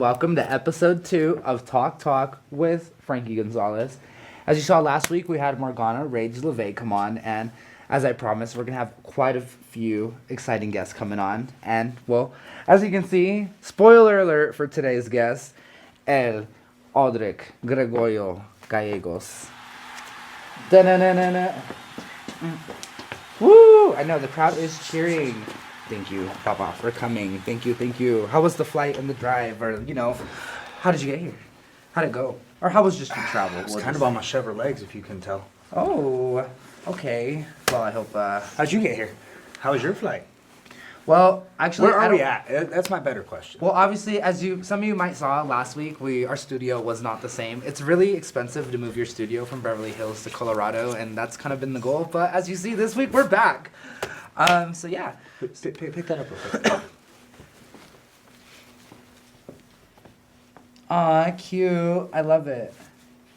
welcome to episode 2 of Talk with Franky Gonzales. As you saw last week, we had Morgana Rage Leve come on, and as I promised, we're going to have quite a few exciting guests coming on. And, well, as you can see, spoiler alert for today's guest, AUDRIC, GREGORIO, GALLEGOS. Da-na-na-na-na. Woo! I know, the crowd is cheering. Thank you, Papa, for coming. Thank you. How was the flight and the drive? Or, how did you get here? How'd it go? Or how was just your travel? It's kind of on my Chevrolet legs, if you can tell. Oh, okay. Well, I hope... How'd you get here? How was your flight? Well, actually... Where are we at? That's my better question. Well, obviously, as some of you might saw last week, our studio was not the same. It's really expensive to move your studio from Beverly Hills to Colorado, and that's kind of been the goal. But as you see, this week, we're back. So, yeah. Pick that up real quick. Aw, cute. I love it.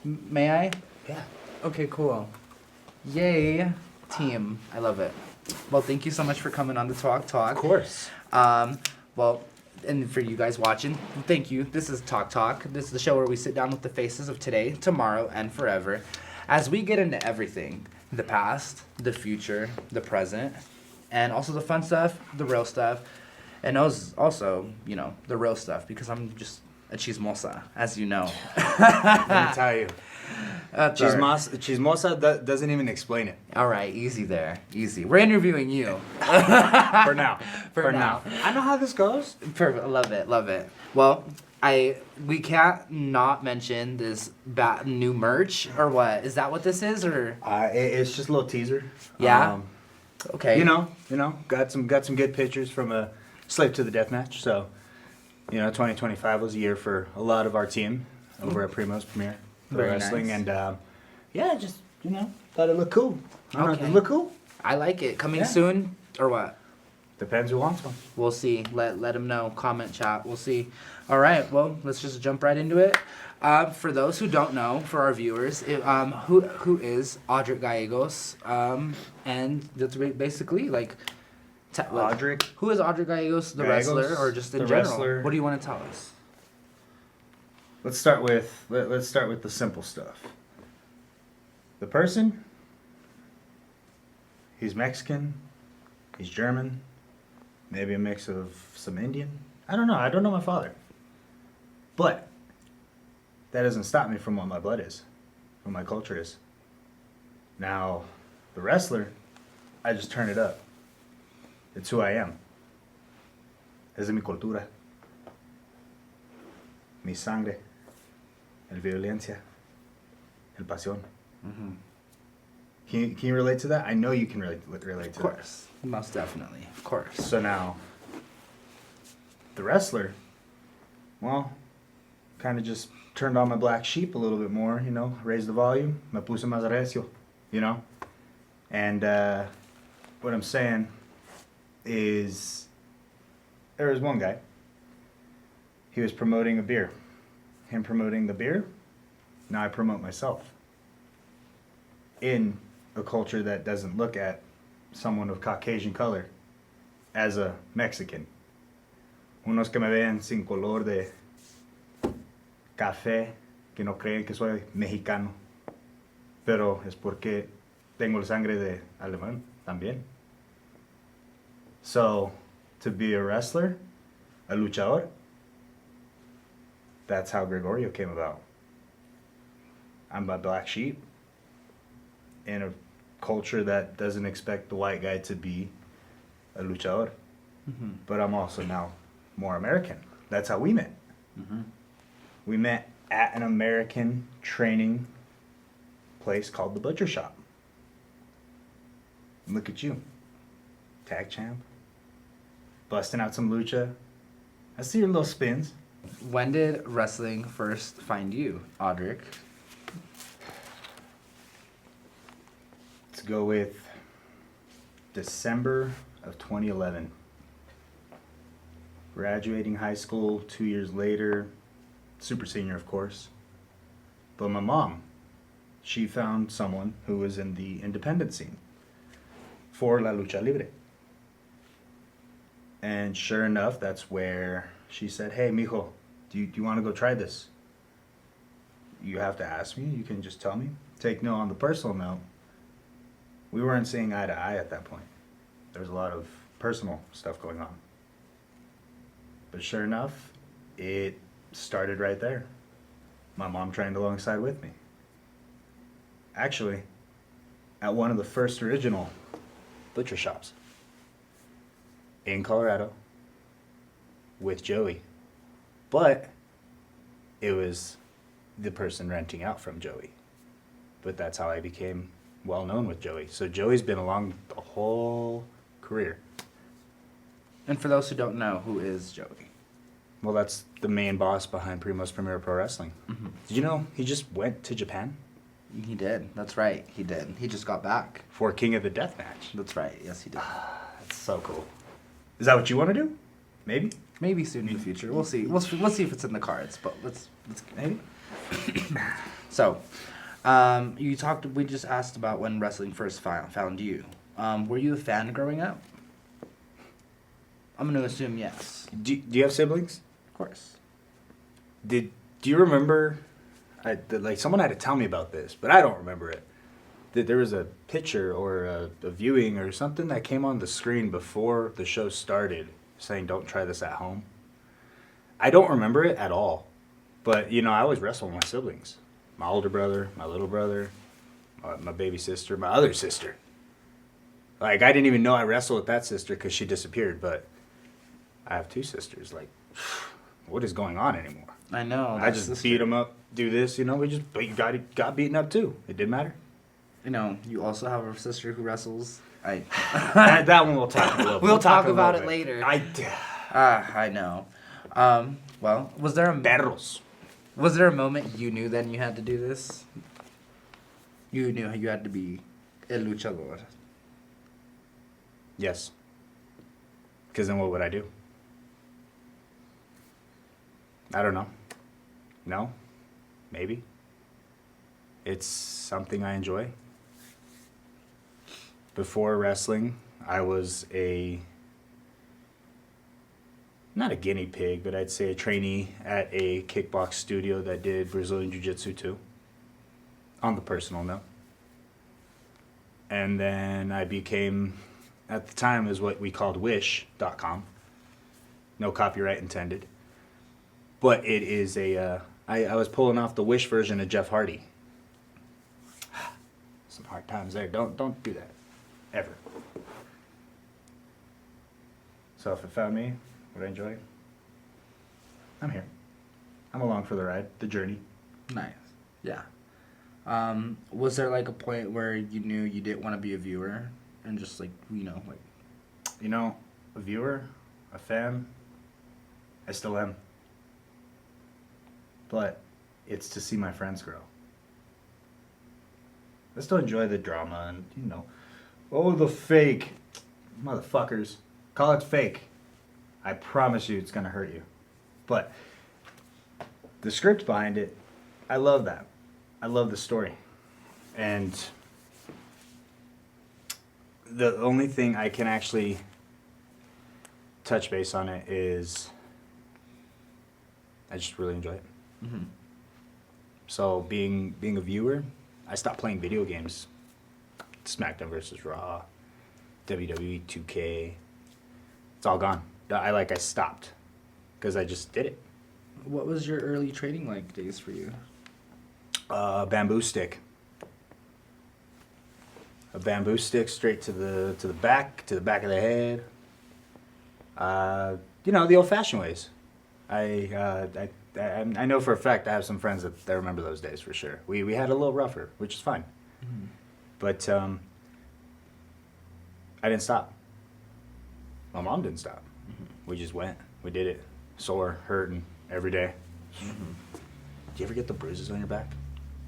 May I? Yeah. Okay, cool. Yay, team. I love it. Well, thank you so much for coming on to Talk. Of course. Well, and for you guys watching, thank you. This is Talk. This is the show where we sit down with the faces of today, tomorrow, and forever, as we get into everything. The past, the future, the present, and also the fun stuff, the real stuff, and also, the real stuff, because I'm just a chismosa, as you know. Let me tell you. Chismosa doesn't even explain it. All right, easy there. Easy. We're interviewing you. For now. For now. I know how this goes. Perfect. Love it. Well, we can't not mention this new merch, or what? Is that what this is, or? It's just a little teaser. Yeah. Okay. Got some good pictures from a Slave to the Death match. So, 2025 was a year for a lot of our team over at Primo's Premier Very Wrestling, nice. and just thought it looked cool. Does Okay. it look cool? I like it. Coming Yeah. soon, or what? Depends who wants one. We'll see. Let them know. Comment, chat. We'll see. All right. Well, let's just jump right into it. For those who don't know, for our viewers, who is AUDRIC Gallegos? And that's basically like... AUDRIC? Who is AUDRIC Gallegos, the Gallegos, wrestler, or just in the general? wrestler. What do you want to tell us? Let's start with the simple stuff. The person, he's Mexican, he's German, maybe a mix of some Indian. I don't know. I don't know my father. But that doesn't stop me from what my blood is, what my culture is. Now, the wrestler, I just turn it up. It's who I am. Es de mi cultura. Mi sangre. El violencia. El pasión. Mm-hmm. Can you relate to that? I know you can relate to that. Of course. Most definitely. Of course. So now, the wrestler, well, kind of just turned on my black sheep a little bit more, raised the volume, me puse más recio, And what I'm saying is, there was one guy, he was promoting a beer. Him promoting the beer, now I promote myself. In a culture that doesn't look at someone of Caucasian color as a Mexican. Unos que me ven sin color de café, que no creen que soy mexicano. Pero es porque tengo la sangre de alemán también. So, to be a wrestler, a luchador, that's how Gregorio came about. I'm a black sheep in a culture that doesn't expect the white guy to be a luchador. Mm-hmm. But I'm also now more American. That's how we met. Mm-hmm. We met at an American training place called the Butcher Shop. And look at you, tag champ, busting out some lucha. I see your little spins. When did wrestling first find you, AUDRIC? Let's go with December of 2011. Graduating high school 2 years later, super senior of course. But my mom, she found someone who was in the independent scene for La Lucha Libre. And sure enough, that's where she said, hey, mijo, Do you want to go try this? You have to ask me. You can just tell me. Take note on the personal note. We weren't seeing eye to eye at that point. There was a lot of personal stuff going on. But sure enough, it started right there. My mom trained alongside with me. Actually, at one of the first original butcher shops in Colorado with Joey. But it was the person renting out from Joey. But that's how I became well known with Joey. So Joey's been along the whole career. And for those who don't know, who is Joey? Well, that's the main boss behind Primo's Premier Pro Wrestling. Mm-hmm. Did you know he just went to Japan He did. That's right. He did. He just got back. for King of the Death match? That's right. Yes, he did. That's so cool. Is that what you want to do? Maybe? Maybe soon in the future. We'll see. We'll see if it's in the cards. But let's Maybe. So, you talked. We just asked about when wrestling first found you. Were you a fan growing up? I'm gonna assume yes. Do you have siblings? Of course. Do you remember? Like someone had to tell me about this, but I don't remember it. That there was a picture or a viewing or something that came on the screen before the show started, saying "Don't try this at home." I don't remember it at all, but you know, I always wrestle with my siblings, my older brother, my little brother, my baby sister, my other sister. Like I didn't even know I wrestled with that sister because she disappeared, but I have two sisters. Like, what is going on anymore? I know. I just beat them up, do this, you know. We just got beaten up too. It didn't matter. You know, you also have a sister who wrestles. That one we'll talk about. We'll talk about it later. I know. Well, was there a moment you knew then you had to do this? You knew you had to be el luchador. Yes. Because then what would I do? I don't know. No? Maybe? It's something I enjoy. Before wrestling, I was not a guinea pig, but I'd say a trainee at a kickbox studio that did Brazilian Jiu-Jitsu too, on the personal note. And then I became, at the time, is what we called Wish.com. No copyright intended. But it is I was pulling off the Wish version of Jeff Hardy. Some hard times there. Don't do that. Ever. So if it found me, would I enjoy it? I'm here. I'm along for the ride, the journey. Nice. Yeah. Was there like a point where you knew you didn't want to be a viewer and just like, a viewer, a fan, I still am. But it's to see my friends grow. I still enjoy the drama and, the fake. Motherfuckers. Call it fake. I promise you it's going to hurt you. But the script behind it, I love that. I love the story. And the only thing I can actually touch base on it is I just really enjoy it. Mm-hmm. So being a viewer, I stopped playing video games. SmackDown vs. Raw, WWE 2K. It's all gone. I stopped because I just did it. What was your early training like days for you? Bamboo stick. A bamboo stick straight to the back of the head. The old-fashioned ways. I know for a fact I have some friends that remember those days for sure. We had a little rougher, which is fine. Mm-hmm. But I didn't stop. My mom didn't stop. Mm-hmm. We just went. We did it. Sore, hurting every day. Mm-hmm. Do you ever get the bruises on your back?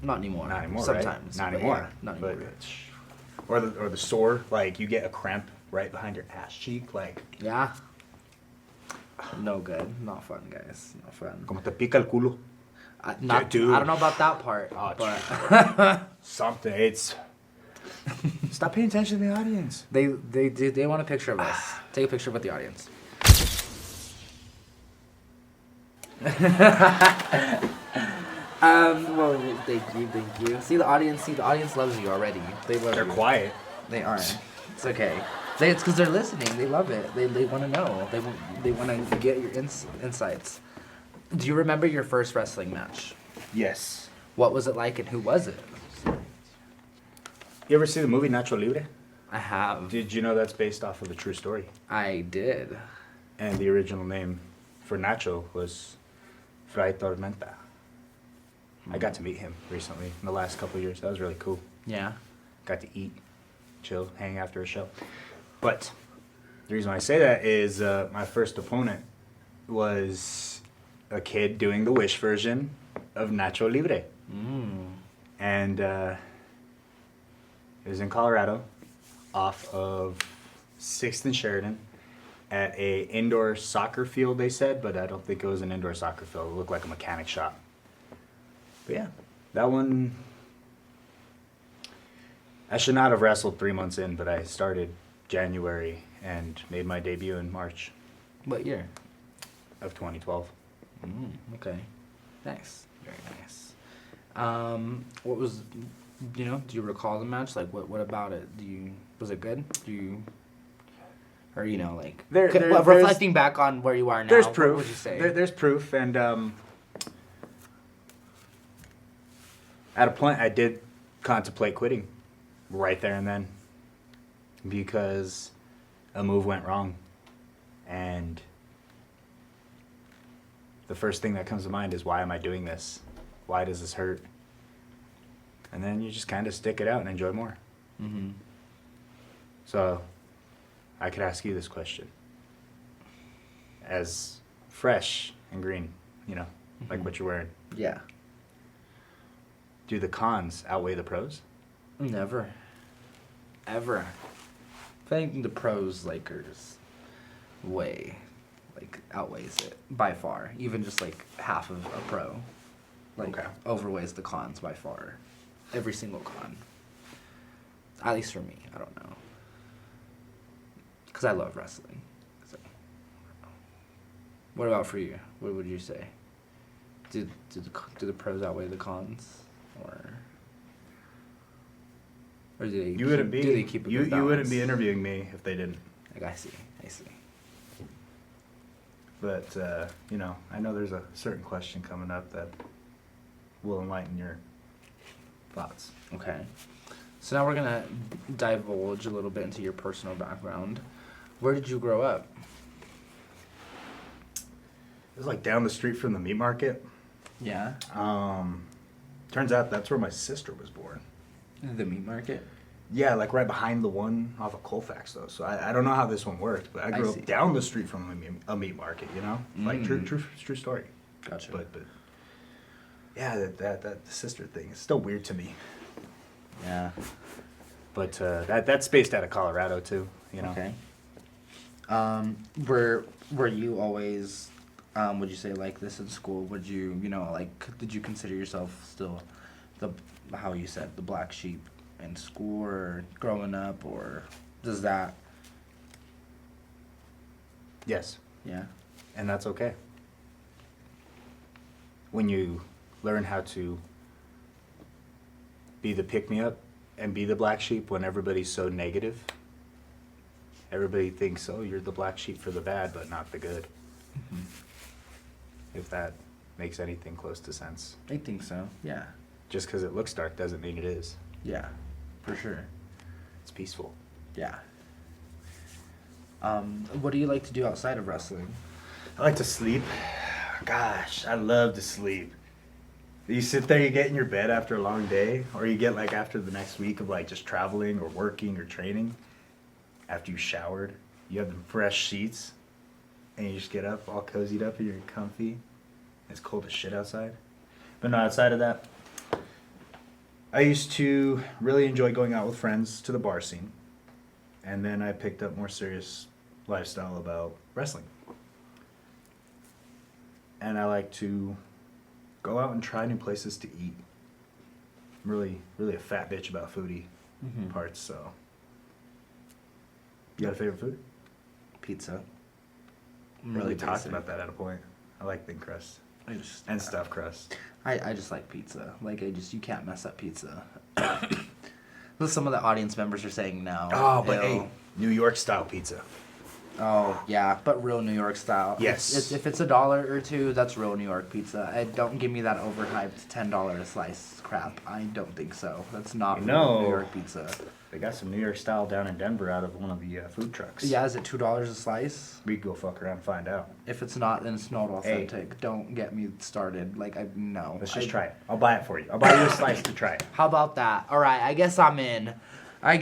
Not anymore. Not anymore. Sometimes. Right? Not anymore. Yeah, not anymore. Or the sore, like you get a cramp right behind your ass cheek, like. Yeah. No good. Not fun, guys. Not fun. Como te pica el culo. I don't know about that part. Oh, but something. It's. Stop paying attention to the audience. They want a picture of us. Take a picture with the audience. Well, thank you. See the audience loves you already. They love They're you. quiet. They are. It's okay. It's because they're listening. They love it. They want to know. They want to get your insights. Do you remember your first wrestling match? Yes. What was it like and who was it? You ever see the movie Nacho Libre? I have. Did you know that's based off of a true story? I did. And the original name for Nacho was Fray Tormenta. I got to meet him recently in the last couple of years. That was really cool. Yeah. Got to eat, chill, hang after a show. But the reason why I say that is my first opponent was a kid doing the Wish version of Nacho Libre. And it was in Colorado off of 6th and Sheridan at a indoor soccer field, they said, but I don't think it was an indoor soccer field. It looked like a mechanic shop. But yeah, that one, I should not have wrestled 3 months in, but I started January and made my debut in March What year? of 2012. Okay. Nice. Very nice. What was, do you recall the match? Like, what about it? Was it good? Or, like, reflecting back on where you are now, There's proof. What would you say? There's proof, and at a point I did contemplate quitting right there and then because a move went wrong, and the first thing that comes to mind is, why am I doing this? Why does this hurt? And then you just kind of stick it out and enjoy more. Mm-hmm. So I could ask you this question as fresh and green, like what you're wearing. Yeah. Do the cons outweigh the pros? Never. Ever. I think the pros, Lakers, outweighs it by far. Even just half of a pro, Okay. overweighs the cons by far. Every single con. At least for me, I don't know. Because I love wrestling. So. What about for you? What would you say? Do the pros outweigh the cons, or do they? You wouldn't be. Do they keep a good You wouldn't be balance? interviewing me if they didn't. I see. But I know there's a certain question coming up that will enlighten your thoughts. Okay. So now we're gonna divulge a little bit into your personal background. Where did you grow up? It was down the street from the meat market. Yeah. Turns out that's where my sister was born. The meat market. Yeah, right behind the one off of Colfax, though. So I don't know how this one worked, but I grew see. up down the street from a meat market. True story. Gotcha. But yeah, that sister thing is still weird to me. Yeah. But that's based out of Colorado too. Okay. Were you always, would you say like this in school? Would you, did you consider yourself still how you said, the black sheep in school or growing up, or does that? Yes, Yeah. and that's okay. When you learn how to be the pick-me-up and be the black sheep when everybody's so negative, everybody thinks, oh, you're the black sheep for the bad, but not the good. Mm-hmm. If that makes anything close to sense. I think so. Yeah. Just because it looks dark doesn't mean it is. Yeah. For sure. It's peaceful. Yeah. What do you like to do outside of wrestling? I like to sleep. Gosh, I love to sleep. You sit there, you get in your bed after a long day, or you get after the next week of just traveling or working or training. After you showered, you have the fresh sheets, and you just get up all cozied up and you're comfy. It's cold as shit outside. But no, outside of that, I used to really enjoy going out with friends to the bar scene. And then I picked up more serious lifestyle about wrestling. And I like to go out and try new places to eat. I'm really a fat bitch about foodie parts, so. You got a favorite food? Pizza. Really talked about that at a point. I like thin crust. And stuffed crust. I just like pizza. Like, you can't mess up pizza. Some of the audience members are saying no. Oh, but Ew. hey, New York style pizza. Oh, yeah, but real New York style. Yes. If it's $1 or $2, that's real New York pizza. Don't give me that overhyped $10 a slice crap. I don't think so. That's not real New York pizza. They got some New York style down in Denver out of one of the food trucks. Yeah, is it $2 a slice? We could go fuck around and find out. If it's not, then it's not authentic. Don't get me started. No. Let's just try it. I'll buy it for you. I'll buy you a slice to try it. How about that? All right, I guess I'm in. I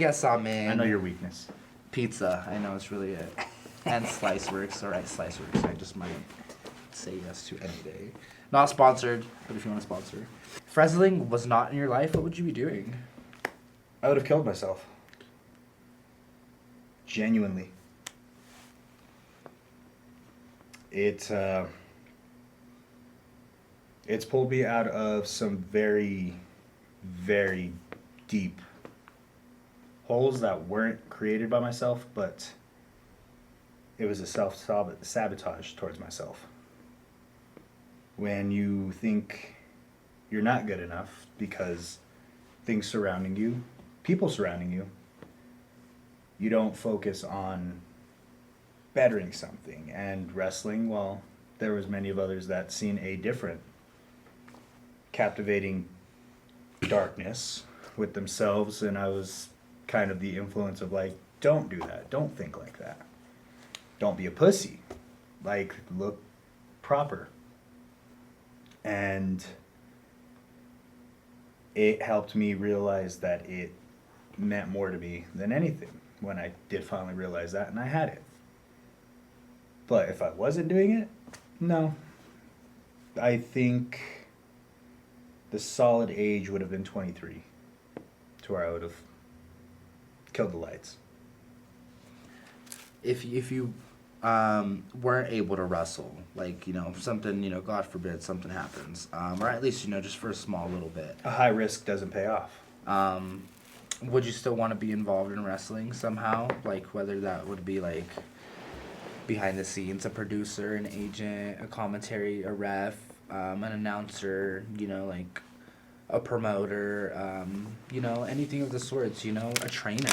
know your weakness. Pizza. I know, it's really it. And Sliceworks. All right, Sliceworks. I just might say yes to any day. Not sponsored, but if you want to sponsor. If wrestling was not in your life, what would you be doing? I would have killed myself. Genuinely. It's pulled me out of some very, very deep holes that weren't created by myself, but it was a self-sabotage towards myself. When you think you're not good enough because things surrounding you, people surrounding you, you don't focus on bettering something. And wrestling, well, there was many of others that seen a different captivating darkness with themselves, and I was kind of the influence of like, don't do that, don't think like that, don't be a pussy, like, look proper. And it helped me realize that it meant more to me than anything when I did finally realize that, and I had it. But if I wasn't doing it, no. I think the solid age would have been 23, to where I would have killed the lights. If you weren't able to wrestle, like, something, God forbid something happens, or at least, just for a small little bit. A high risk doesn't pay off. Would you still want to be involved in wrestling somehow? Like, whether that would be, like, behind the scenes, a producer, an agent, a commentary, a ref, an announcer, like, a promoter, anything of the sorts, a trainer.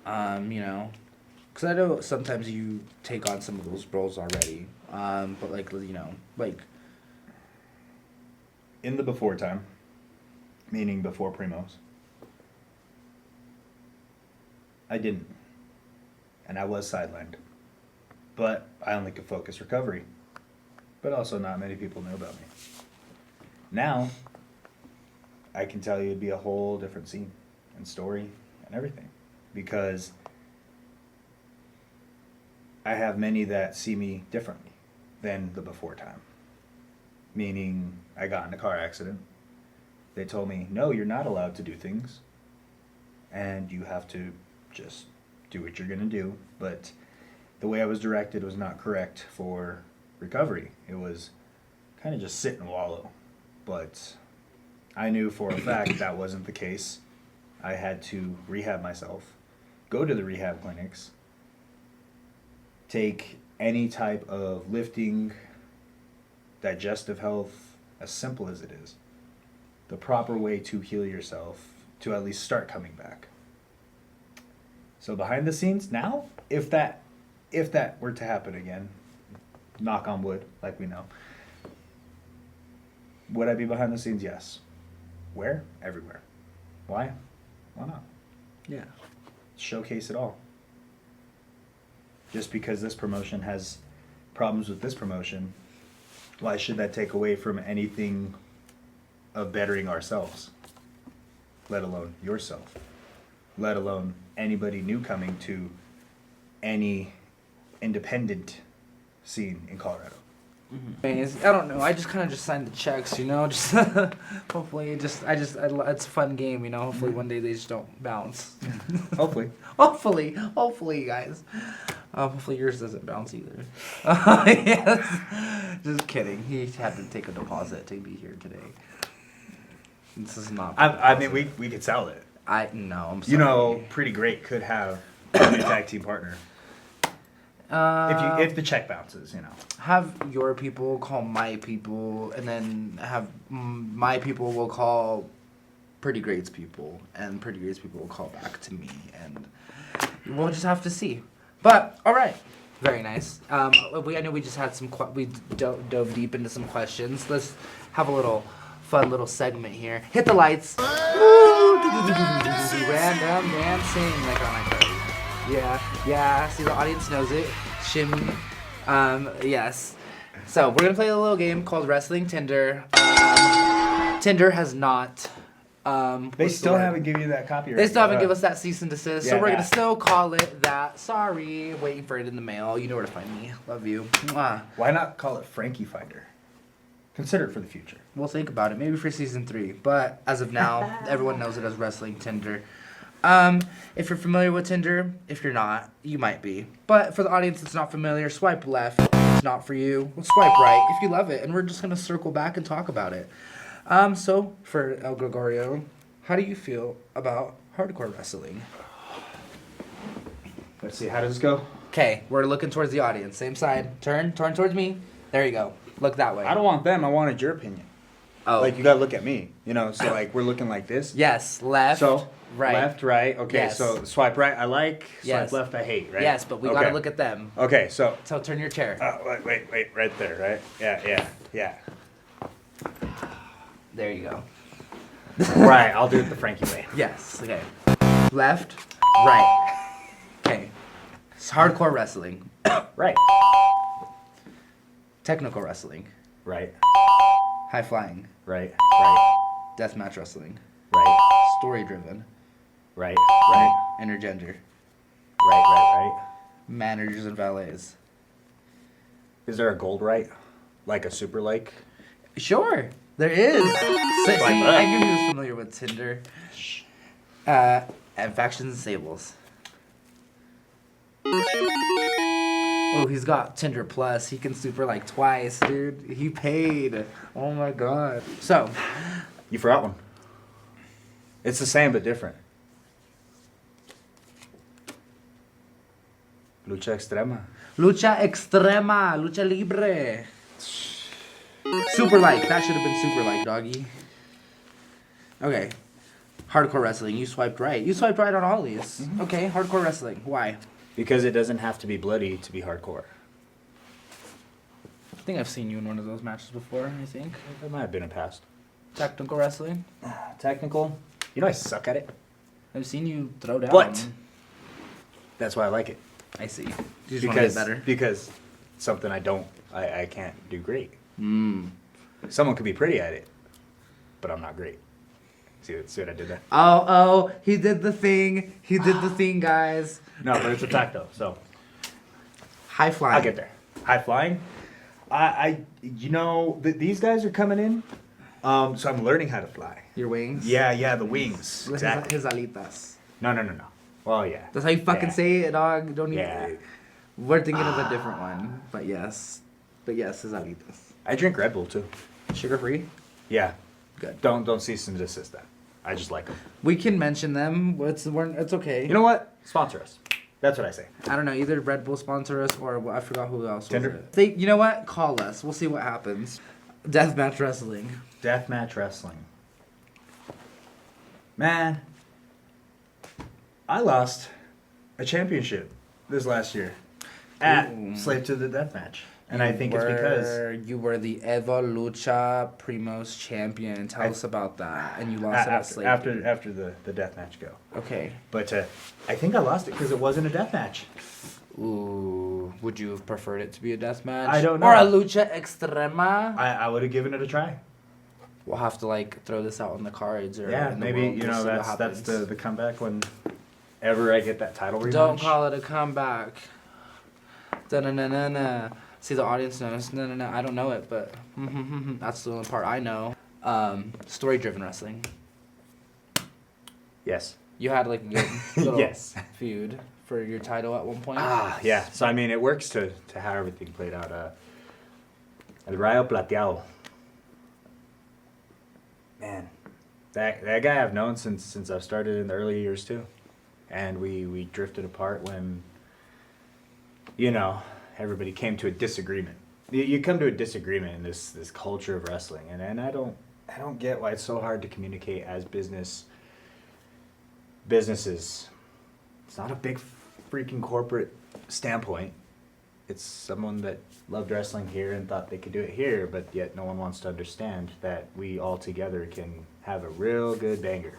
Because I know sometimes you take on some of those roles already, but, like, In the before time, meaning before Primos, I didn't. And I was sidelined. But I only could focus recovery. But also not many people knew about me. Now, I can tell you it'd be a whole different scene and story and everything. Because I have many that see me differently than the before time. Meaning, I got in a car accident. They told me, no, you're not allowed to do things. And you have to just do what you're going to do. But the way I was directed was not correct for recovery. It was kind of just sit and wallow. But I knew for a fact that wasn't the case. I had to rehab myself, go to the rehab clinics, take any type of lifting, digestive health, as simple as it is, the proper way to heal yourself to at least start coming back. So behind the scenes now, if that were to happen again, knock on wood, like we know, would I be behind the scenes? Yes. Where? Everywhere. Why? Why not? Yeah. Showcase it all. Just because this promotion has problems with this promotion, why should that take away from anything of bettering ourselves? Let alone yourself. Let alone anybody new coming to any independent scene in Colorado. Mm-hmm. I don't know. I just kind of just signed the checks, Just hopefully, it's a fun game, Hopefully one day they just don't bounce. Hopefully. hopefully, guys. Hopefully yours doesn't bounce either. Yes. Just kidding. He had to take a deposit to be here today. This is not. I mean, we could sell it. I'm sorry. Pretty Great could have a new tag team partner. If the check bounces, you know. Have your people call my people, and then have my people will call Pretty Great's people, and Pretty Great's people will call back to me, and we'll just have to see. But all right, very nice. I know we just had we dove deep into some questions. Let's have a little fun little segment here. Hit the lights. Random dancing like on my card. Yeah. See, the audience knows it. Shimmy. Yes. So we're gonna play a little game called Wrestling Tinder. Tinder has not. They still haven't given you that copyright. They still haven't given us that cease and desist, so Yeah, we're gonna still call it that. Sorry, waiting for it in the mail. You know where to find me. Love you. Mwah. Why not call it Frankie Finder? Consider it for the future. We'll think about it, maybe for season 3. But as of now, everyone knows it as Wrestling Tinder. If you're familiar with Tinder, if you're not, you might be. But for the audience that's not familiar, swipe left. If it's not for you, well, swipe right if you love it, and we're just gonna circle back and talk about it. So for El Gregorio, how do you feel about hardcore wrestling? Let's see, how does this go? Okay, we're looking towards the audience. Same side. Turn towards me. There you go. Look that way. I don't want them, I wanted your opinion. Oh. Like, you gotta look at me, you know, so like, we're looking like this. Yes, left, So, right. left, right, okay, Yes. so swipe right, I like, Yes. swipe left, I hate, right? Yes, but we gotta look at them. Okay, so, So turn your chair. wait, right there, right? Yeah. There you go. Right, I'll do it the Frankie way. Yes, okay. Left, right. Okay. It's hardcore wrestling. Right. Technical wrestling. Right, High flying. right, Deathmatch wrestling. right, Story driven. right, Intergender. right. Managers and valets. Is there a gold right? Like a super like? Sure, there is. See, I knew he was familiar with Tinder. And factions and sables. Oh, he's got Tinder Plus. He can super like twice, dude. He paid. Oh my god. So, You forgot one. It's the same but different. Lucha extrema. lucha extrema, lucha libre. Super like. That should have been super like, doggy. Okay. Hardcore wrestling. You swiped right. You swiped right on all these. Mm-hmm. Okay, hardcore wrestling. Why? Because it doesn't have to be bloody to be hardcore. I think I've seen you in one of those matches before, I think. There might have been a past. Technical wrestling. Technical. You know I suck at it. I've seen you throw down. But that's why I like it. I see. You just want to get better. Because it's something I can't do great. Mm. Someone could be pretty at it, but I'm not great. See what I did there? Oh, he did the thing. He did the thing, guys. No, but it's a taco, so High flying. I'll get there. High flying. These guys are coming in, so I'm learning how to fly. Your wings? Yeah, the wings. Exactly. His alitas. No. Well, yeah. That's how you fucking Yeah. say it, dog. Don't even. Yeah. We're thinking of a different one, but yes. His alitas. I drink Red Bull too. Sugar free? Yeah. Good. Don't cease and desist that. I just like them. We can mention them. It's okay. You know what? Sponsor us. That's what I say. I don't know. Either Red Bull sponsor us or I forgot who else. Tinder? Was it. You know what? Call us. We'll see what happens. Deathmatch wrestling. Deathmatch wrestling. Man, I lost a championship this last year at Ooh. Slave to the Deathmatch. And I think it's because you were the Evo Lucha Primos champion. Tell us about that. And you lost it at Slave. after the deathmatch go. Okay. But I think I lost it because it wasn't a deathmatch. Ooh, would you have preferred it to be a death match? I don't know. Or a lucha extrema? I would have given it a try. We'll have to like throw this out on the cards or Yeah, in the maybe world. We'll see what that's happens. the comeback whenever I get that title rematch. Don't call it a comeback. Da-na-na-na-na. See, the audience knows. No. I don't know it, but that's the only part I know. Story-driven wrestling. Yes. You had like a good little Yes. feud for your title at one point. Yeah. So I mean, it works to how everything played out. El Rayo Plateado. Man, that guy I've known since I've started in the early years too, and we drifted apart when you know, everybody came to a disagreement. You come to a disagreement in this culture of wrestling, and I don't get why it's so hard to communicate as businesses. It's not a big freaking corporate standpoint. It's someone that loved wrestling here and thought they could do it here, but yet no one wants to understand that we all together can have a real good banger.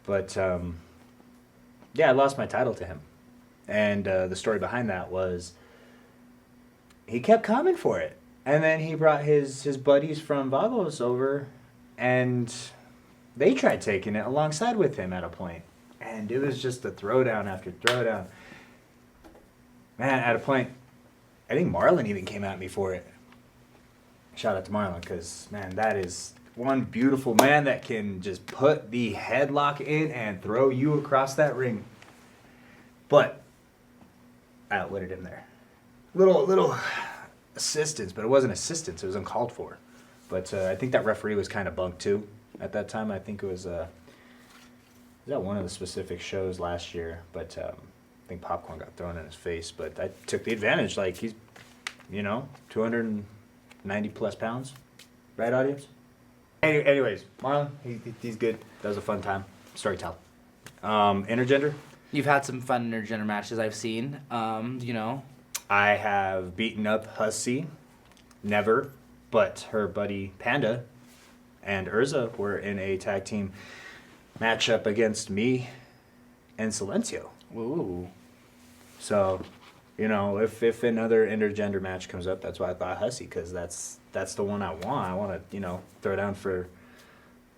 But yeah, I lost my title to him, and the story behind that was he kept coming for it, and then he brought his buddies from Vagos over, and they tried taking it alongside with him at a point, and it was just a throwdown after throwdown. Man, at a point, I think Marlon even came at me for it. Shout out to Marlon, because, man, that is one beautiful man that can just put the headlock in and throw you across that ring. But I outwitted him there. Little assistance, but it wasn't assistance. It was uncalled for. But I think that referee was kind of bunked, too, at that time. I think it was one of the specific shows last year, but I think popcorn got thrown in his face, but I took the advantage. Like, he's, 290 plus pounds, right, audience? Anyways, Marlon, he's good. That was a fun time. Story tell. Intergender? You've had some fun intergender matches I've seen. I have beaten up Hussey, never, but her buddy Panda and Urza were in a tag team matchup against me and Silencio. Ooh. So, if another intergender match comes up, that's why I thought Hussey, because that's the one I want. I want to, throw down for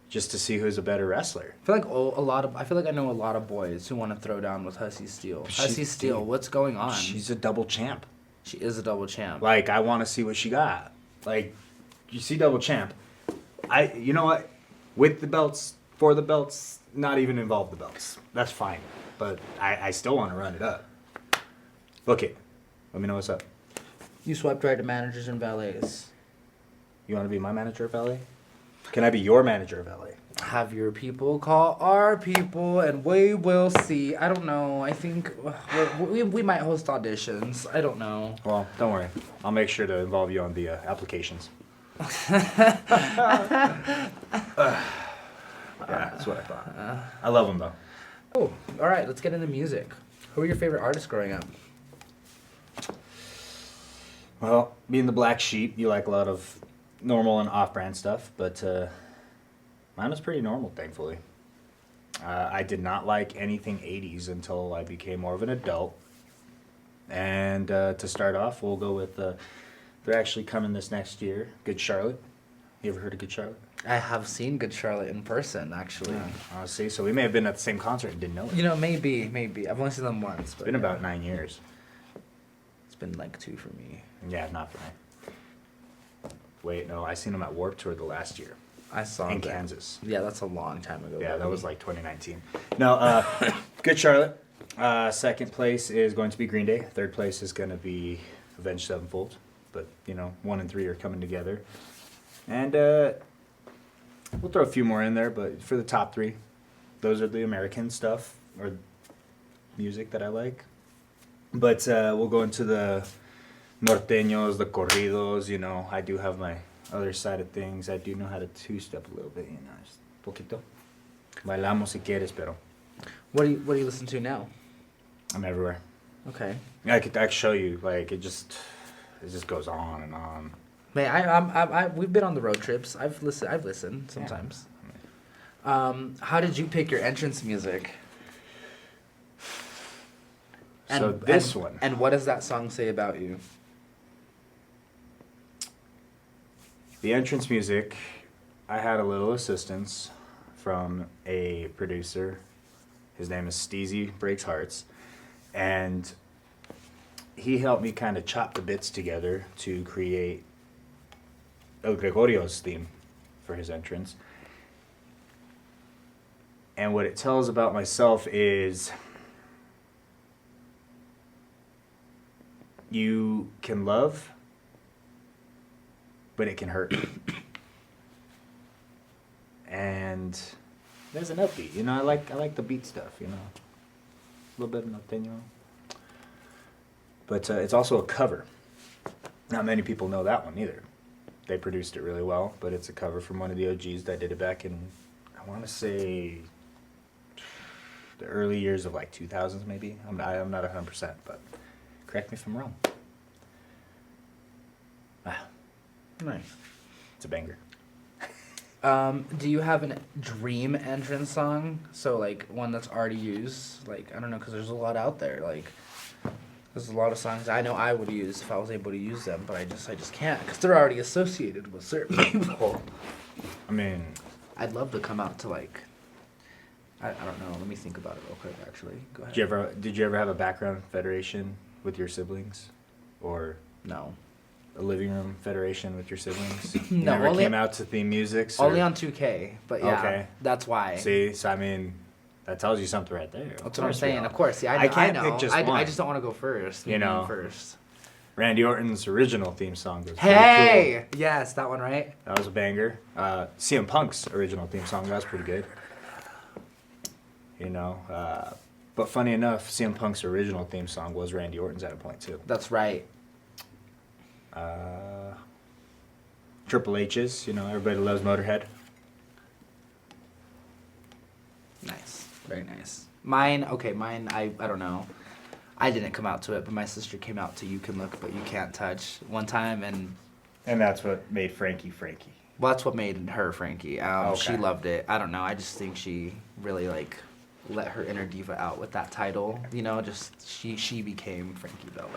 just to see who's a better wrestler. I feel like I know a lot of boys who want to throw down with Hussey Steel. Hussey Steel, what's going on? She's a double champ. She is a double champ. Like, I want to see what she got. Like, you see double champ. You know what? With the belts, for the belts, not even involve the belts. That's fine. But I still want to run it up. Look it. Let me know what's up. You swept right to managers and valets. You want to be my manager of valet? Can I be your manager of valet? Have your people call our people, and we will see. I don't know. I think we might host auditions. I don't know. Well, don't worry. I'll make sure to involve you on the applications. Yeah, that's what I thought. I love them, though. Oh, all right. Let's get into music. Who were your favorite artists growing up? Well, being the black sheep, you like a lot of normal and off-brand stuff, but mine was pretty normal, thankfully. I did not like anything 80s until I became more of an adult. And to start off, we'll go with, they're actually coming this next year, Good Charlotte. You ever heard of Good Charlotte? I have seen Good Charlotte in person, actually. See, so we may have been at the same concert and didn't know it. Maybe. I've only seen them once. It's been about 9 years. It's been like 2 for me. Yeah, not for me. Wait, no, I seen them at Warped Tour the last year. I saw in that. Kansas. Yeah, that's a long time ago. Yeah, that was like 2019. No, Good Charlotte. Second place is going to be Green Day. Third place is going to be Avenged Sevenfold. But, 1 and 3 are coming together. And we'll throw a few more in there, but for the top 3, those are the American stuff or music that I like. But we'll go into the norteños, the corridos, I do have my other side of things. I do know how to two-step a little bit, just poquito. Bailamos si quieres, pero What do you listen to now? I'm everywhere. Okay. I could show you, like, it just goes on and on. Man, we've been on the road trips. I've listened sometimes. Yeah. How did you pick your entrance music? One. And what does that song say about you? The entrance music, I had a little assistance from a producer. His name is Steezy Breaks Hearts. And he helped me kind of chop the bits together to create GREGORIO's theme for his entrance. And what it tells about myself is you can love, but it can hurt. And there's an upbeat, I like the beat stuff, a little bit of norteño. But it's also a cover. Not many people know that one either. They produced it really well, but it's a cover from one of the OGs that did it back in, I want to say, the early years of like 2000s maybe. I'm not 100%, but correct me if I'm wrong. Nice. It's a banger. Do you have a dream entrance song? So like one that's already used? Like I don't know, because there's a lot out there. Like there's a lot of songs I know I would use if I was able to use them, but I just can't because they're already associated with certain people. I mean, I'd love to come out to like. I don't know. Let me think about it real quick. Actually, go ahead. did you ever have a background federation with your siblings, or No. a living room federation with your siblings? You No, never only- came out to theme music. Only on 2K, but yeah, Okay. that's why. See, so I mean, that tells you something right there. That's what I'm saying. Of course, yeah, I can't I know. pick just I one. just don't want to go first. You know. first. Randy Orton's original theme song was pretty Hey, yes, that one, right? cool. That was a banger. CM Punk's original theme song, that was pretty good. You know, but funny enough, CM Punk's original theme song was Randy Orton's at a point too. That's right. Triple H's, you know, everybody loves Motorhead. Nice, very nice. Mine, I don't know. I didn't come out to it, but my sister came out to "You Can Look But You Can't Touch" one time, and And that's what made Frankie. well, that's what made her Frankie. She Okay. loved it. I don't know. I just think she really like let her inner diva out with that title. You know, just she became Frankie Bella.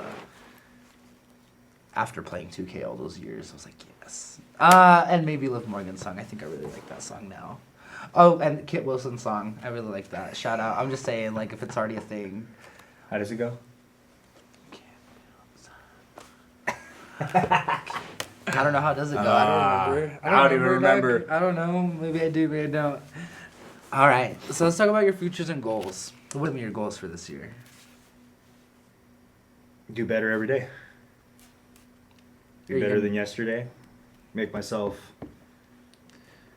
After playing 2K all those years, I was like, yes. And maybe Liv Morgan's song. I think I really like that song now. Oh, and Kit Wilson's song. I really like that. Shout out. I'm just saying, like, if it's already a thing. How does it go? I don't know how does it go. I don't remember. I don't even remember. I don't know. Maybe I do, maybe I don't. All right. So let's talk about your futures and goals. What are your goals for this year? Do better every day. Are Do you better gonna- than yesterday. Make myself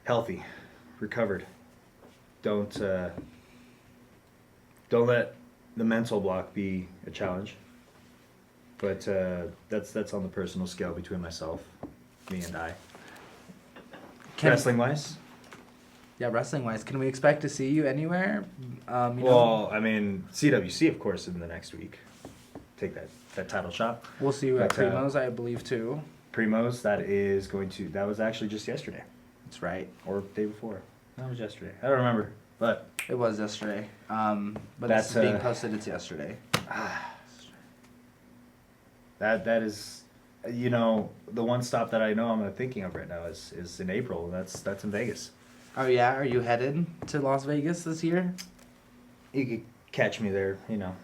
healthy, recovered. Don't let the mental block be a challenge. But that's on the personal scale between myself, me and I. Wrestling wise? Yeah, wrestling wise. Can we expect to see you anywhere? You know? Well, I mean, CWC, of course, in the next week. Take that title shot. We'll see you at but, Primo's, I believe, too. Primos, that was actually just yesterday. That's right. Or day before. That was yesterday. I don't remember. But It was yesterday. But That's, this is being posted, it's yesterday. that is, you know, the one stop that I know I'm thinking of right now is in April. And that's in Vegas. Oh, yeah? Are you headed to Las Vegas this year? You could catch me there, you know,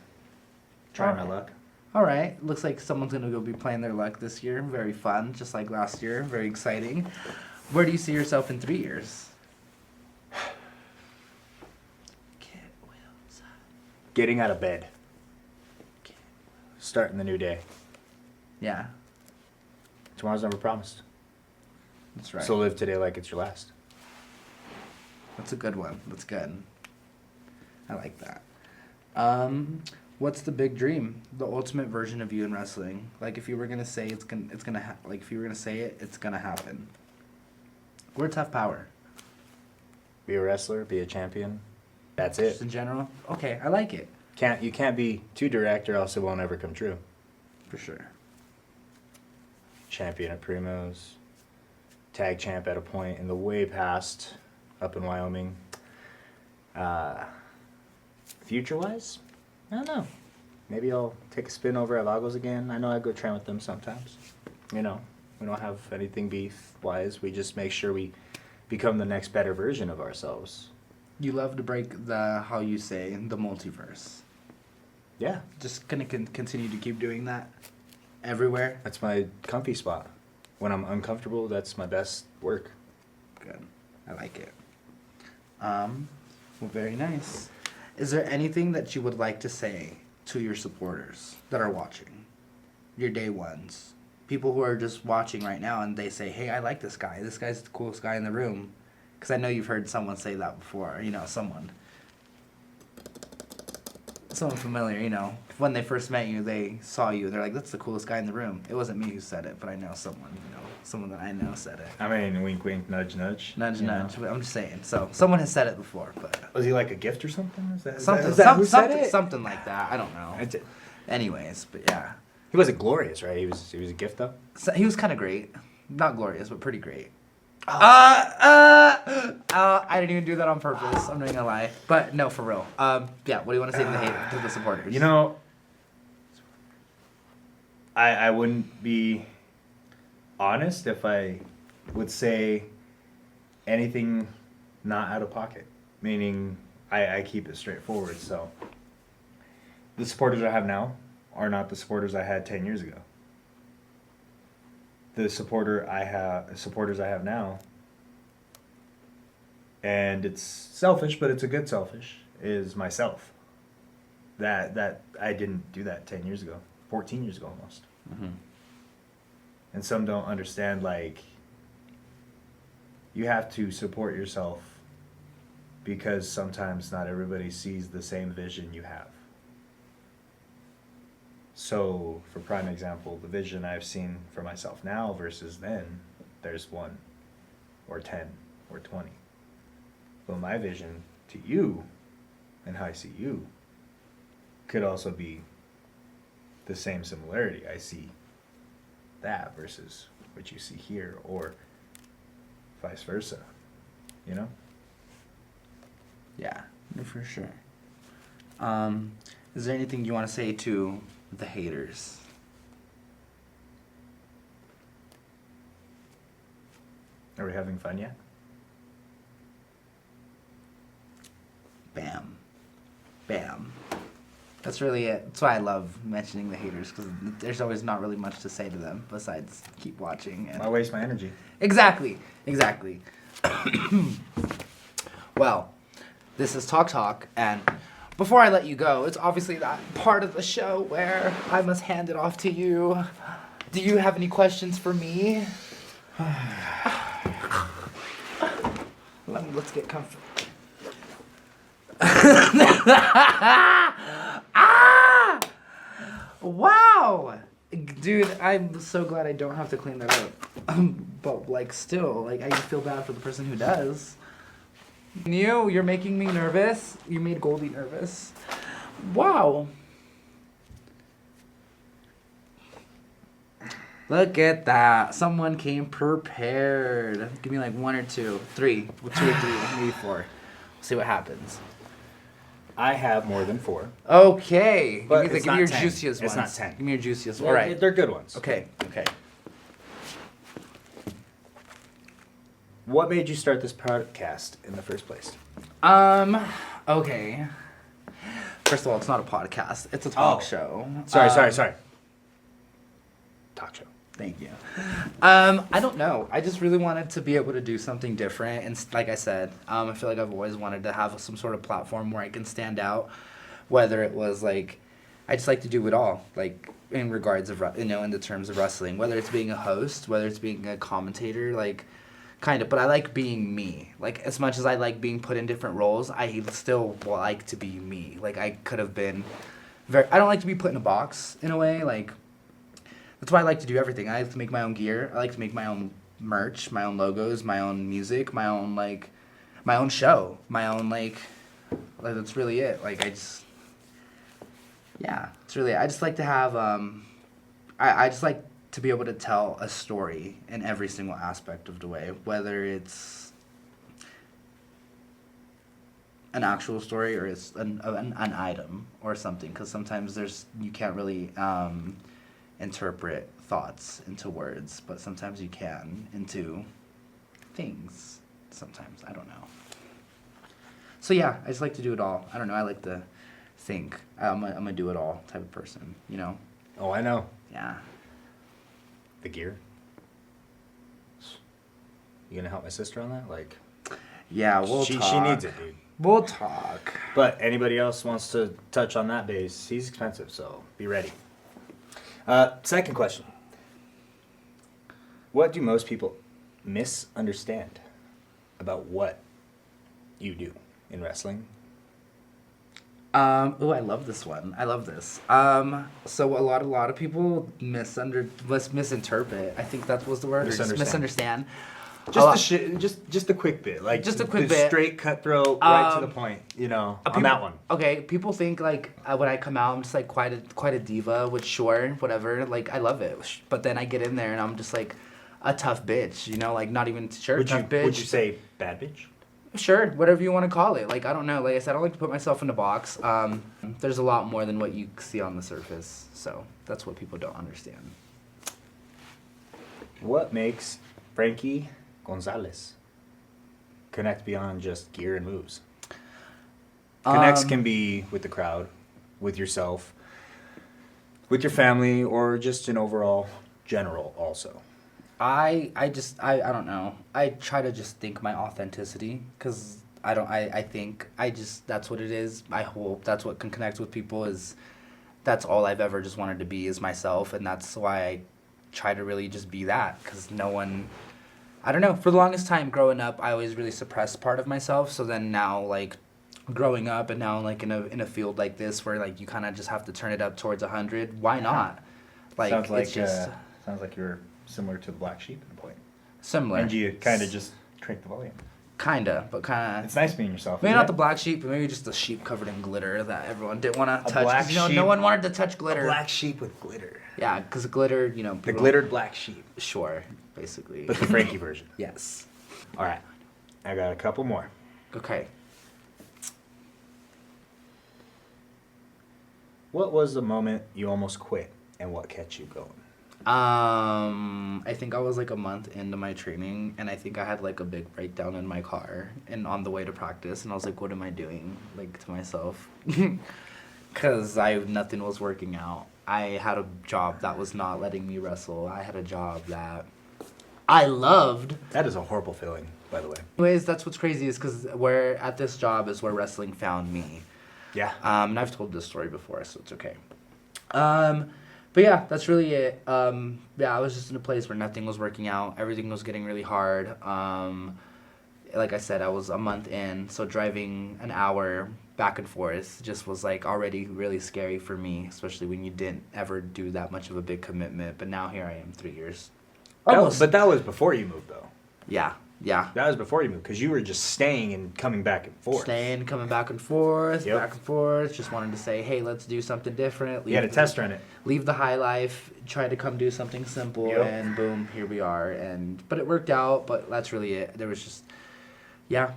trying my Alright. luck. All right. Looks like someone's going to go be playing their luck this year. Very fun, just like last year. Very exciting. Where do you see yourself in 3 years? Getting out of bed. Starting the new day. Yeah, Tomorrow's never promised. that's right. So live today like it's your last. That's a good one. That's good. I like that. What's the big dream? The ultimate version of you in wrestling? Like if you were gonna say it's gonna like if you were gonna say it, it's gonna happen. Words have power. Be a wrestler, be a champion. That's Just it. in general. Okay, I like it You can't be too direct or else it won't ever come true. for sure. Champion at Primos, tag champ at a point in the way past, up in Wyoming. Future wise, I don't know. Maybe I'll take a spin over at Lagos again. I know I go train with them sometimes. You know, we don't have anything beef wise. We just make sure we become the next better version of ourselves. You love to break the how you say the multiverse. Yeah, Just gonna continue to keep doing that everywhere. that's my comfy spot. When I'm uncomfortable, that's my best work. Good. I like it. Well, very nice. Is there anything that you would like to say to your supporters that are watching? Your day ones. People who are just watching right now and they say, hey, I like this guy. This guy's the coolest guy in the room. Because I know you've heard someone say that before. You know, someone. someone familiar, you know, when they first met you, they saw you, they're like, that's the coolest guy in the room. It wasn't me who said it, but I know someone, you know, someone that I know said it. I mean, wink, wink, nudge, nudge. Nudge, you nudge. know? I'm just saying. So someone has said it before, but Was he like a gift or something? Is that something, who said it? something like that. I don't know. Anyways, but yeah, He wasn't glorious, right? He was a gift though. so he was kind of great, not glorious, but pretty great. Oh. I didn't even do that on purpose. I'm not gonna lie, but no, for real. Yeah. What do you want to say to to the supporters? You know, I wouldn't be honest if I would say anything not out of pocket. Meaning, I keep it straightforward. So, the supporters I have now are not the supporters I had 10 years ago. The supporters I have now, and it's selfish, but it's a good selfish, is myself. That I didn't do that 10 years ago, 14 years ago almost. Mm-hmm. And some don't understand, like, you have to support yourself because sometimes not everybody sees the same vision you have. So, for prime example, the vision I've seen for myself now versus then, there's 1 or 10 or 20. Well, my vision to you and how I see you could also be the same similarity. I see that versus what you see here, or vice versa, you know? Yeah, for sure. Is there anything you want to say to the haters? Are we having fun yet? Bam. Bam. That's really it. That's why I love mentioning the haters, because there's always not really much to say to them besides keep watching. And Why waste my energy? Exactly. Well, this is Talk, and before I let you go, it's obviously that part of the show where I must hand it off to you. Do you have any questions for me? Let's get comfortable. Wow! Dude, I'm so glad I don't have to clean that up. But, like, still, like, I feel bad for the person who does. You're making me nervous. You made Goldie nervous. Wow. Look at that. Someone came prepared. Give me like 1 or 2. 3. 2 or 3, maybe 4. See what happens. I have more than 4. Okay. But give me it's your not 10. juiciest It's ones. not 10. Give me your juiciest ones. Well, All right. they're good ones. Okay. What made you start this podcast in the first place? Okay. First of all, it's not a podcast. It's a talk show. Sorry. Talk show. Thank you. I don't know. I just really wanted to be able to do something different. And like I said, I feel like I've always wanted to have some sort of platform where I can stand out. Whether it was like, I just like to do it all. Like in regards of, in the terms of wrestling. Whether it's being a host, whether it's being a commentator, like kind of. But I like being me. Like as much as I like being put in different roles, I still like to be me. Like I could have been I don't like to be put in a box in a way. Like that's why I like to do everything. I like to make my own gear. I like to make my own merch, my own logos, my own music, my own show, my own that's really it. Like it's really it. I just like to have I just like to be able to tell a story in every single aspect of the way, whether it's an actual story or it's an item or something, because sometimes you can't really interpret thoughts into words, but sometimes you can into things. Sometimes I don't know. So yeah, I just like to do it all. I don't know. I like to think I'm a do it all type of person. You know. Oh, I know. Yeah. The gear. You gonna help my sister on that? Like. Yeah, we'll talk. She needs it, dude. We'll talk. But anybody else wants to touch on that base, he's expensive, so be ready. Second question. What do most people misunderstand about what you do in wrestling? Oh, I love this one. I love this. So a lot of people misinterpret. I think that was the word. Or just misunderstand. Just a quick bit, like Just a quick the bit. straight cutthroat, right to the point. You know, on that one. Okay, people think like when I come out, I'm just like quite a diva. Which sure, whatever. Like I love it, but then I get in there and I'm just like a tough bitch. You know, like not even sure. Would tough bitch. you say bad bitch? Sure, whatever you want to call it. Like, I don't know. Like I said, I don't like to put myself in a box. There's a lot more than what you see on the surface. So that's what people don't understand. What makes Franky Gonzales connect beyond just gear and moves? Connects can be with the crowd, with yourself, with your family, or just an overall general also. I don't know. I try to just think my authenticity because I think that's what it is. I hope that's what can connect with people is that's all I've ever just wanted to be is myself. And that's why I try to really just be that because no one, I don't know. For the longest time growing up, I always really suppressed part of myself. So then now like growing up and now like in a field like this where like you kind of just have to turn it up towards 100. Why not? Like it's just sounds like you're similar to the black sheep in a point. similar. And you kind of just crank the volume. Kinda, but kinda. It's nice being yourself. Maybe isn't not it? the black sheep, but maybe just the sheep covered in glitter that everyone didn't want to touch. black 'Cause, you know, sheep- no one wanted to touch glitter. A black sheep with glitter. Yeah, because glitter, you know. The people- glittered black sheep. Sure, basically. But the Franky version. Yes. All right. I got a couple more. Okay. What was the moment you almost quit and what kept you going? I think I was like a month into my training, and I think I had like a big breakdown in my car and on the way to practice, and I was like, "What am I doing?" Like to myself, because nothing was working out. I had a job that was not letting me wrestle. I had a job that I loved. That is a horrible feeling, by the way. Anyways, that's what's crazy is because where at this job is where wrestling found me. Yeah. And I've told this story before, so it's okay. But yeah, that's really it. Yeah, I was just in a place where nothing was working out. Everything was getting really hard. Like I said, I was a month in, so driving an hour back and forth just was like already really scary for me, especially when you didn't ever do that much of a big commitment. But now here I am, 3 years. But that was before you moved, though. Yeah. That was before you moved, because you were just staying and coming back and forth. Staying, coming back and forth, Yep. back and forth. Just wanted to say, hey, let's do something different. You had a test run it. Leave the high life, try to come do something simple, Yep. and boom, here we are. But it worked out. But that's really it. There was just, yeah.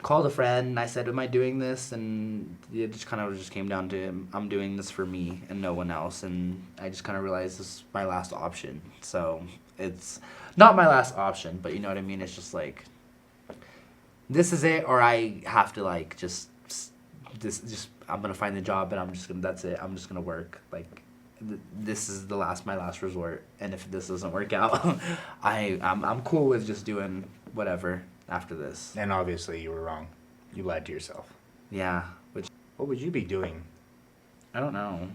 Called a friend, and I said, "Am I doing this?" And it just kind of just came down to, I'm doing this for me and no one else. And I just kind of realized this is my last option. So it's not my last option, but you know what I mean. It's just like, this is it, or I have to like just I'm gonna find the job, and that's it. I'm just gonna work. Like, this is my last resort. And if this doesn't work out, I'm cool with just doing whatever after this. And obviously you were wrong. You lied to yourself. Yeah, which What would you be doing? I don't know.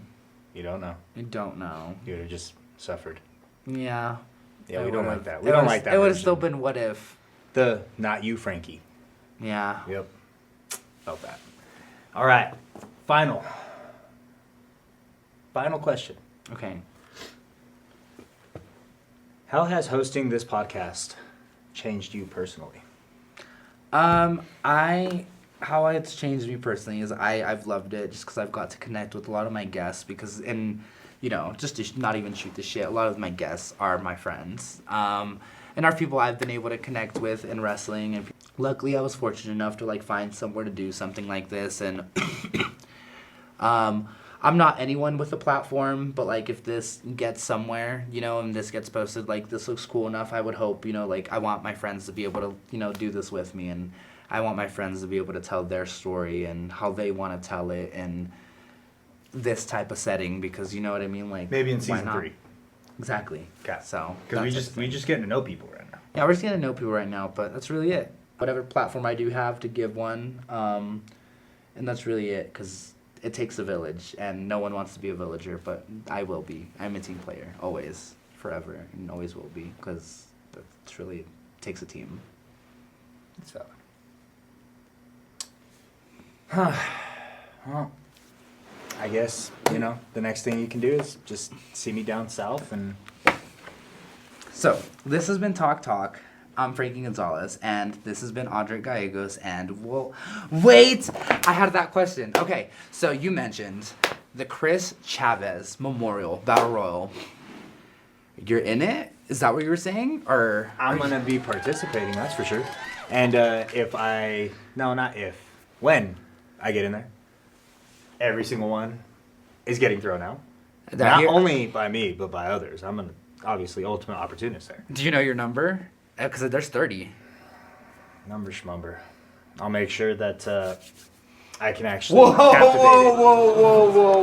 You don't know. I don't know. You would have just suffered. Yeah. Yeah, It we don't would've- like that. We don't like that. It would have version. still been what if. The not you, Franky. Yeah. Yep. Felt that. All right. Final question. Okay. How has hosting this podcast changed you personally? How it's changed me personally is I've loved it just because I've got to connect with a lot of my guests because just to not even shoot the shit, a lot of my guests are my friends, and are people I've been able to connect with in wrestling. And luckily I was fortunate enough to like find somewhere to do something like this. And I'm not anyone with a platform, but like if this gets somewhere, and this gets posted, like this looks cool enough, I would hope, like I want my friends to be able to, do this with me, and I want my friends to be able to tell their story and how they want to tell it in this type of setting, because you know what I mean, like Maybe in why season not? 3. Exactly. Okay. So Because that's we just getting to know people right now. yeah, we're just getting to know people right now, but that's really it. Whatever platform I do have to give one, and that's really it, because it takes a village, and no one wants to be a villager, but I will be. I'm a team player, always, forever, and always will be, because that's really, it takes a team. It's valid. Well, I guess, you know, the next thing you can do is just see me down south and... So, this has been Talk Talk. I'm Franky Gonzales, and this has been AUDRIC Gallegos, and we'll... Wait! I had that question. Okay, so you mentioned the Chris Chavez Memorial Battle Royal. You're in it? Is that what you were saying? Or I'm going to be participating, that's for sure. And when I get in there, every single one is getting thrown out. Not only by me, but by others. I'm an obviously ultimate opportunist there. Do you know your number? Because there's 30. Number schmumber. I'll make sure that I can actually captivate it.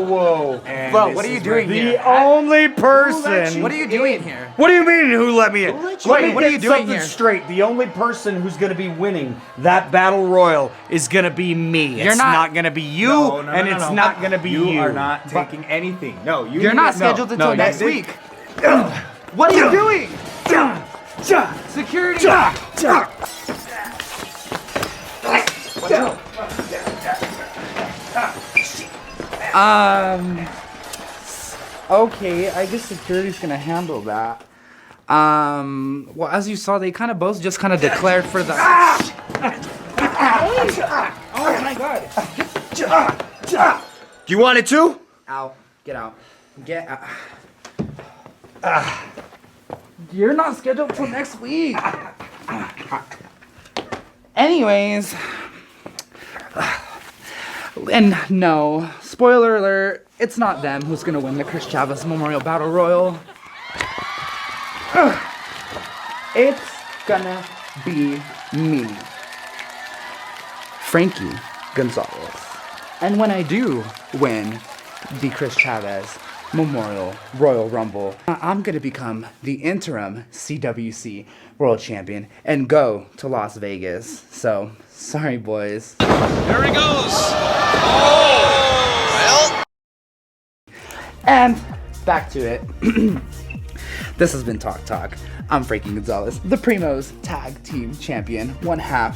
Whoa. And Well, this what are you is doing where- here? The only person. What are you doing here? What do you mean? Who let me in? Wait, Let me what are you get doing something here? straight. The only person who's going to be winning that battle royal is going to be me. You're it's not- not going to be you, No, and it's not going to be you. You are not taking anything. No, You're not scheduled until next week. What are you doing? Security! Okay, I guess security's gonna handle that. Well, as you saw, they kind of both just kind of declared for the... Oh my god! Do you want it too? Out. Get out. Get out. You're not scheduled till next week. Anyways. And no, spoiler alert, it's not them who's gonna win the Chris Chavez Memorial Battle Royal. It's gonna be me, Franky Gonzales. And when I do win the Chris Chavez Memorial Royal Rumble, I'm gonna become the interim CWC World Champion and go to Las Vegas. So, sorry boys. There he goes. Oh, well. And back to it. This has been Talk Talk. I'm Franky Gonzales, the Primos Tag Team Champion, 1/2.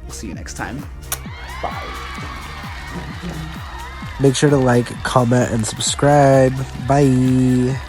We'll see you next time. Bye. Make sure to like, comment, and subscribe. Bye.